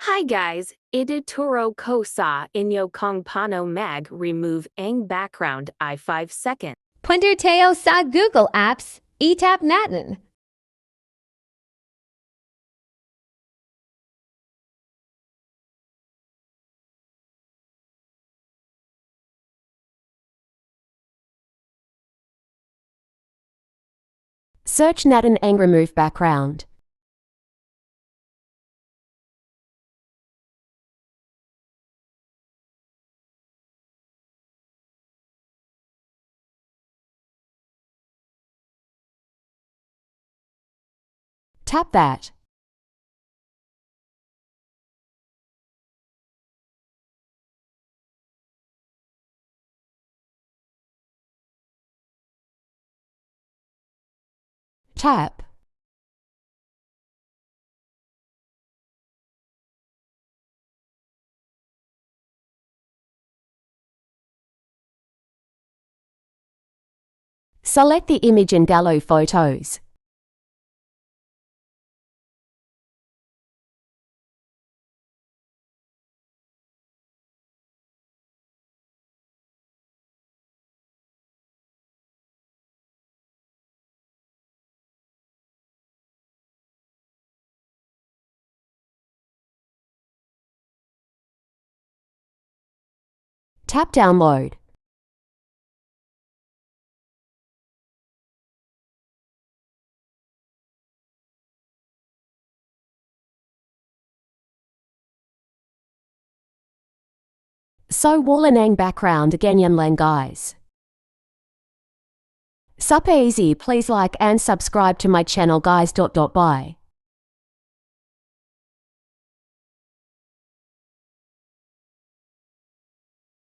Hi guys, editoro ko sa inyo kung paano remove ang background I 5 seconds. Punta tayo sa Google Apps, itap natin. Search natin ang remove background. Tap that. Tap. Select the image and download photos. Tap download. So wala ng background ganyan lang guys. Super easy, please like and subscribe to my channel guys. Bye.